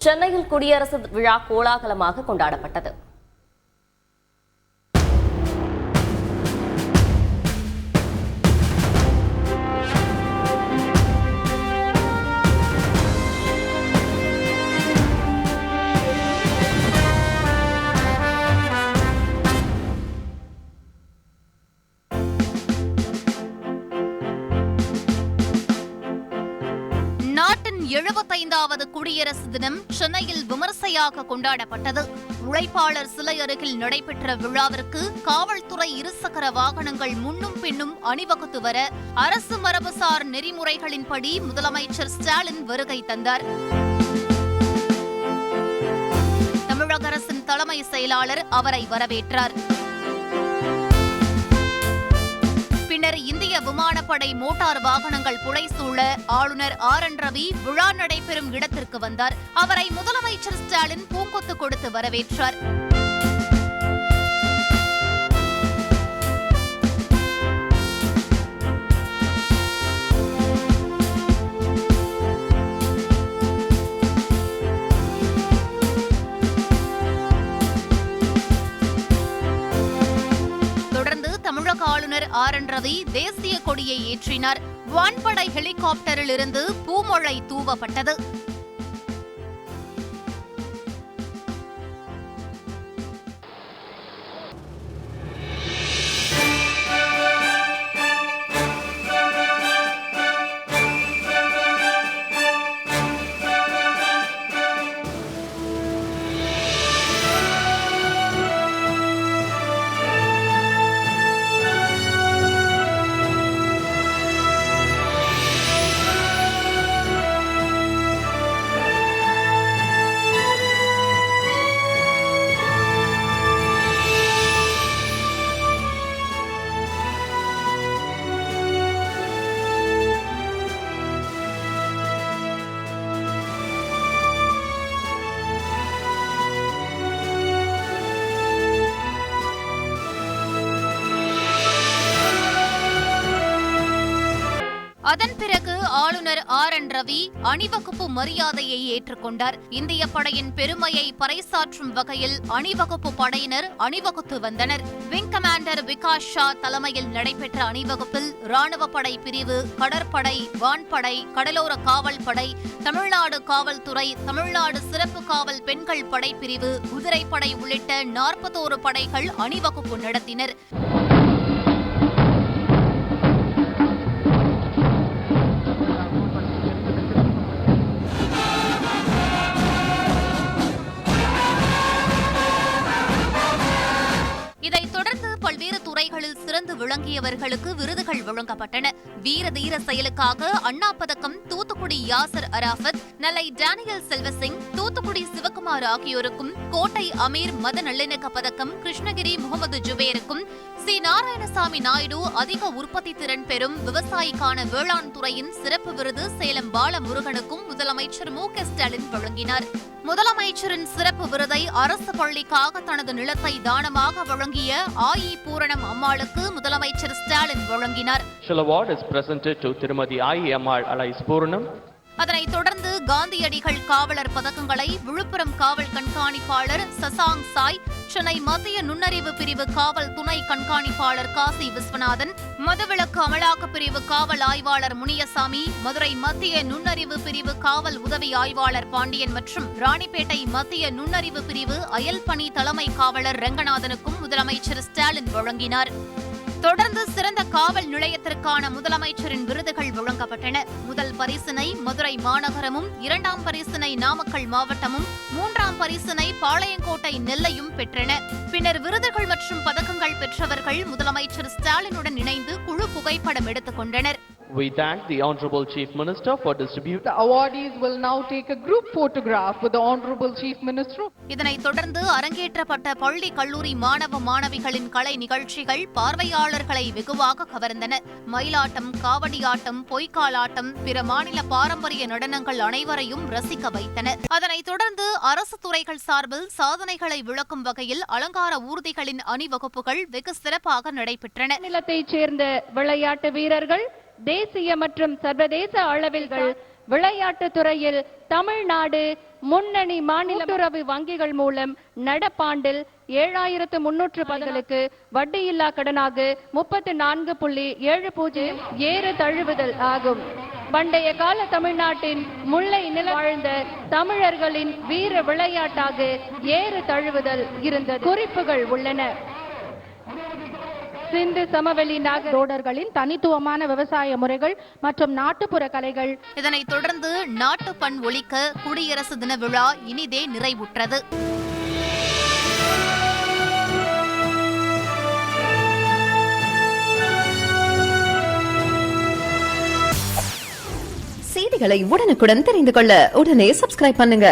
சென்னையில் குடியரசு விழா கோலாகலமாக கொண்டாடப்பட்டது. நாட்டின் 75வது குடியரசு தினம் சென்னையில் விமர்சையாக கொண்டாடப்பட்டது. உழைப்பாளர் சிலை அருகில் நடைபெற்ற விழாவிற்கு காவல்துறை இருசக்கர வாகனங்கள் முன்னும் பின்னும் அணிவகுத்து வர அரசு மரபுசார் நெறிமுறைகளின்படி முதலமைச்சர் ஸ்டாலின் வருகை தந்தார். தமிழக அரசின் தலைமை செயலாளர் அவரை வரவேற்றார். பின்னர் இந்திய விமானப்படை மோட்டார் வாகனங்கள் புடைசூழ ஆளுநர் ஆர்.என். ரவி விழா நடைபெறும் இடத்திற்கு வந்தார். அவரை முதலமைச்சர் ஸ்டாலின் பூங்கொத்து கொடுத்து வரவேற்றார். தமிழக ஆளுநர் ஆர்.என். ரவி தேசிய கொடியை ஏற்றினார். வான்படை ஹெலிகாப்டரில் இருந்து பூமழை தூவப்பட்டது. அதன் பிறகு ஆளுநர் ஆர்.என். ரவி அணிவகுப்பு மரியாதையை ஏற்றுக்கொண்டார். இந்திய படையின் பெருமையை பறைசாற்றும் வகையில் அணிவகுப்பு படையினர் அணிவகுத்து வந்தனர். விங் கமாண்டர் விகாஸ் ஷா தலைமையில் நடைபெற்ற அணிவகுப்பில் ராணுவ படை பிரிவு, கடற்படை, வான்படை, கடலோர காவல் படை, தமிழ்நாடு காவல்துறை, தமிழ்நாடு சிறப்பு காவல் பெண்கள் படைப்பிரிவு, குதிரைப்படை உள்ளிட்ட 41 படைகள் அணிவகுப்பு நடத்தினர். இதைத் தொடர்ந்து பல்வேறு துறைகளில் சிறந்து விளங்கியவர்களுக்கு விருதுகள் வழங்கப்பட்டன. வீர தீர செயலுக்காக அண்ணா பதக்கம் தூத்துக்குடி யாசர் அராஃபத், நெல்லை டேனியல் செல்வசிங், தூத்துக்குடி சிவகுமார் ஆகியோருக்கும், கோட்டை அமீர் மத நல்லிணக்க பதக்கம் கிருஷ்ணகிரி முகமது ஜுபேருக்கும், சி. நாராயணசாமி நாயுடு அதிக உற்பத்தி திறன் பெறும் விவசாயிக்கான வேளாண் துறையின் சிறப்பு விருது சேலம் பாலமுருகனுக்கும் முதலமைச்சர் மு.க. ஸ்டாலின் வழங்கினார். முதலமைச்சரின் சிறப்பு விருதை அரசு பள்ளிக்காக தனது நிலத்தை தானமாக வழங்கிய ஆயி பூரணம் அம்மாளுக்கு முதலமைச்சர் ஸ்டாலின் வழங்கினார். அதனைத் தொடர்ந்து காந்தியடிகள் காவலர் பதக்கங்களை விழுப்புரம் காவல் கண்காணிப்பாளர் சசாங் சாய், சென்னை மத்திய நுண்ணறிவு பிரிவு காவல் துணை கண்காணிப்பாளர் காசி விஸ்வநாதன், மதுவிலக்கு அமலாக்க பிரிவு காவல் ஆய்வாளர் முனியசாமி, மதுரை மத்திய நுண்ணறிவு பிரிவு காவல் உதவி ஆய்வாளர் பாண்டியன் மற்றும் ராணிப்பேட்டை மத்திய நுண்ணறிவு பிரிவு அயல்பணி தலைமை காவலர் ரங்கநாதனுக்கும் முதலமைச்சர் ஸ்டாலின் வழங்கினார். தொடர்ந்து சிறந்த காவல் நிலையத்திற்கான முதலமைச்சரின் விருதுகள் வழங்கப்பட்டன. முதல் பரிசினை மதுரை மாநகரமும், 2ஆம் பரிசினை நாமக்கல் மாவட்டமும், 3ஆம் பரிசினை பாளையங்கோட்டை நெல்லையும் பெற்றன. பின்னர் விருதுகள் மற்றும் பதக்கங்கள் பெற்றவர்கள் முதலமைச்சர் ஸ்டாலினுடன் இணைந்து குழு புகைப்படம் எடுத்துக் கொண்டனர். We thank the Honorable Chief Minister for distributing. The awardees will now take a group photograph with the Honorable Chief Minister. இதனைத் தொடர்ந்து அரங்கேற்றப்பட்ட பள்ளி கல்லூரி மாணவ மாணவிகளின் கலை நிகழ்ச்சிகள் பார்வையாளர்களை வெகுவாக கவர்ந்தன. மயிலாட்டம், காவடியாட்டம், பொய்க்காலாட்டம், பிற மாநில பாரம்பரிய நடனங்கள் அனைவரையும் ரசிக்க வைத்தன. அதனைத் தொடர்ந்து அரசு துறைகள் சார்பில் சாதனைகளை விளக்கும் வகையில் அலங்கார ஊர்திகளின் அணிவகுப்புகள் வெகு சிறப்பாக நடைபெற்றன. மாநிலத்தைச் சேர்ந்த விளையாட்டு வீரர்கள் தேசிய மற்றும் சர்வதேச அளவில் விளையாட்டுத் துறையில் தமிழ்நாடு முன்னணி மாநில கூட்டுறவு வங்கிகள் மூலம் நடப்பாண்டில் 7,310களுக்கு வட்டியில்லா கடனாக 34.70 ஏறு தழுவுதல் ஆகும். பண்டைய கால தமிழ்நாட்டின் முல்லை நில வாழ்ந்த தமிழர்களின் வீர விளையாட்டாக ஏறு தழுவுதல் இருந்த குறிப்புகள் உள்ளன. சிந்து சமவெளி நாகரோடர்களின் தனித்துவமான விவசாய முறைகள் மற்றும் நாட்டுப்புற கலைகள். இதனைத் தொடர்ந்து நாட்டுப்பண் ஒலிக்க குடியரசு தின விழா இனிதே நிறைவுற்றது. செய்திகளை உடனுக்குடன் தெரிந்து கொள்ள உடனே சப்ஸ்கிரைப் பண்ணுங்க.